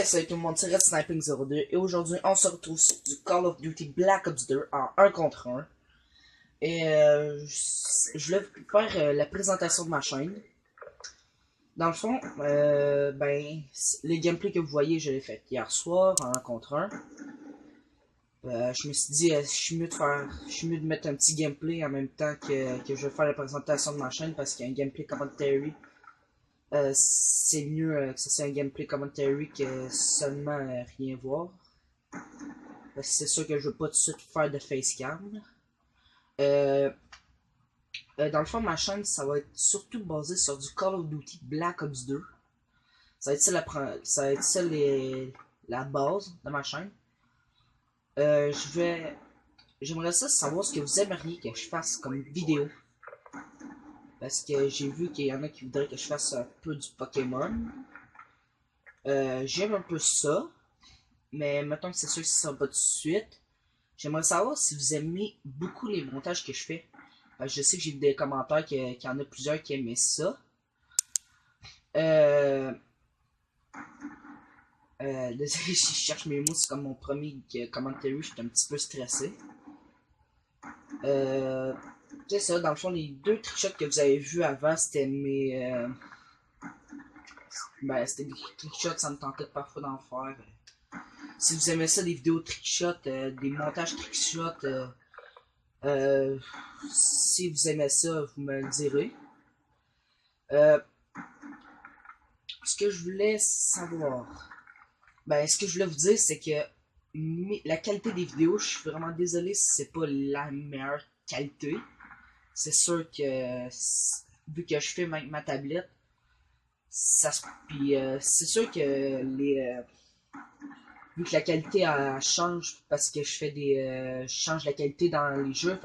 Salut tout le monde, c'est Red Sniping 02 et aujourd'hui on se retrouve sur du Call of Duty Black Ops 2 en 1 contre 1. Et je voulais faire la présentation de ma chaîne. Dans le fond, les gameplays que vous voyez, je l'ai fait hier soir en 1 contre 1. Je me suis dit, je suis mieux de mettre un petit gameplay en même temps que je vais faire la présentation de ma chaîne parce qu'il y a un gameplay commentary. C'est mieux que ça soit un gameplay commentary que seulement rien voir. Parce que c'est sûr que je veux pas tout de suite faire de facecam. Dans le fond, ma chaîne, ça va être surtout basé sur du Call of Duty Black Ops 2. Ça va être ça la base de ma chaîne. J'aimerais ça savoir ce que vous aimeriez que je fasse comme vidéo. Parce que j'ai vu qu'il y en a qui voudraient que je fasse un peu du Pokémon. J'aime un peu ça. Mais mettons que c'est sûr que ça sera pas tout de suite. J'aimerais savoir si vous aimez beaucoup les montages que je fais. Je sais que j'ai des commentaires qu'il y en a plusieurs qui aimaient ça. Désolé, je cherche mes mots, c'est comme mon premier commentary, j'étais un petit peu stressé. C'est ça, dans le fond, les deux trickshots que vous avez vus avant, c'était mes... c'était des trickshots, ça me tentait parfois d'en faire. Si vous aimez ça, des vidéos trickshots, des montages trickshots, si vous aimez ça, vous me le direz. Ce que je voulais savoir, ce que je voulais vous dire, c'est que la qualité des vidéos, je suis vraiment désolé si c'est pas la meilleure qualité. C'est sûr que, vu que je filme avec ma tablette, puis c'est sûr que vu que la qualité elle change parce que je fais je change la qualité dans les jeux,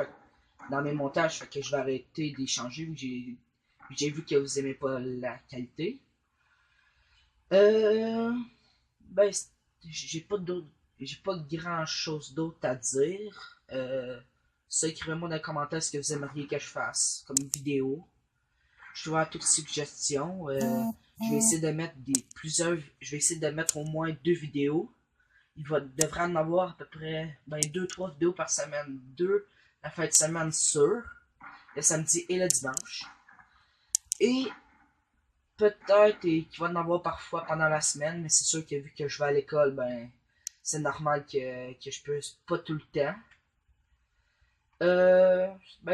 dans mes montages, fait que je vais arrêter d'échanger vu que j'ai vu que vous aimez pas la qualité. Ben, j'ai pas grand chose d'autre à dire. Ça, écrivez-moi dans les commentaires ce que vous aimeriez que je fasse comme vidéo. Je suis ouvert à toutes suggestions. Je vais essayer de mettre je vais essayer de mettre au moins 2 vidéos. Devrait en avoir à peu près 2-3 vidéos par semaine. 2 la fin de semaine sûre, le samedi et le dimanche. Et peut-être qu'il va en avoir parfois pendant la semaine, mais c'est sûr que vu que je vais à l'école, c'est normal que je peux pas tout le temps.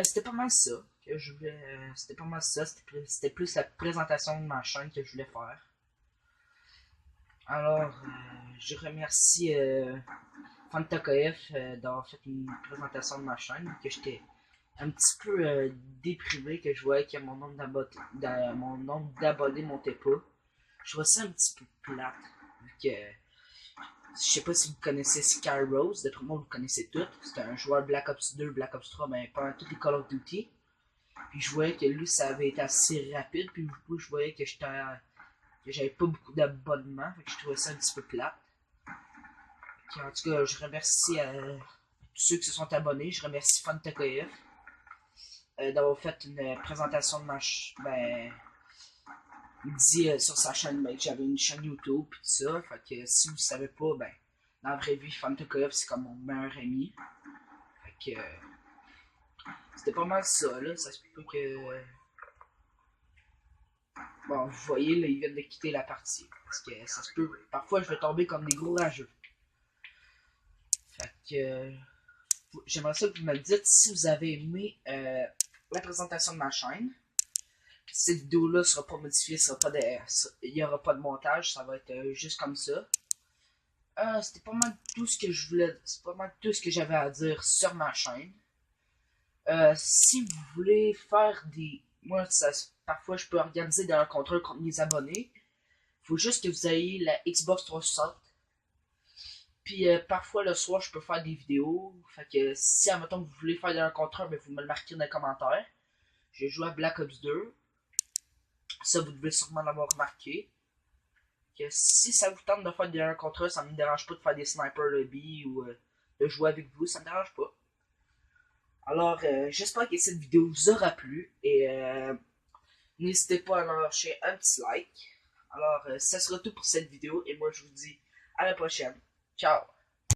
C'était pas mal ça que je voulais. C'était pas mal ça. C'était plus la présentation de ma chaîne que je voulais faire. Alors, je remercie FantaKF d'avoir fait une présentation de ma chaîne, que j'étais un petit peu déprimé, que je voyais que mon nombre d'abonnés montait pas. Je vois ça un petit peu plate, vu que je sais pas si vous connaissez Skyrose, d'après moi vous le connaissez tous. C'est un joueur Black Ops 2, Black Ops 3, pendant tous les Call of Duty. Puis je voyais que lui ça avait été assez rapide, puis je voyais que j'avais pas beaucoup d'abonnements, fait que je trouvais ça un petit peu plate. Puis en tout cas, je remercie tous ceux qui se sont abonnés, je remercie FantaKF d'avoir fait une présentation de il dit sur sa chaîne que j'avais une chaîne YouTube et tout ça. Fait que si vous savez pas, dans la vraie vie, FantaKF c'est comme mon meilleur ami. Fait que c'était pas mal ça là. Ça se peut que. Bon, vous voyez là, ils viennent de quitter la partie. Parce que ça se peut. Parfois je vais tomber comme des gros rageux. Fait que j'aimerais ça que vous me le dites si vous avez aimé la présentation de ma chaîne. Cette vidéo-là sera pas modifiée, il n'y aura pas de montage, ça va être juste comme ça. C'était pas mal tout ce que je voulais, c'est pas mal tout ce que j'avais à dire sur ma chaîne. Si vous voulez faire parfois je peux organiser des rencontres contre mes abonnés. Faut juste que vous ayez la Xbox 360. Puis parfois le soir je peux faire des vidéos. Fait que si admettons que vous voulez faire des rencontres, vous me le marquez dans les commentaires. J'ai joué à Black Ops 2. Ça, vous devez sûrement l'avoir remarqué. Que si ça vous tente de faire des 1 contre 1, ça me dérange pas de faire des sniper lobby ou de jouer avec vous, ça me dérange pas. Alors, j'espère que cette vidéo vous aura plu et n'hésitez pas à lâcher un petit like. Alors, ça sera tout pour cette vidéo et moi je vous dis À la prochaine. Ciao!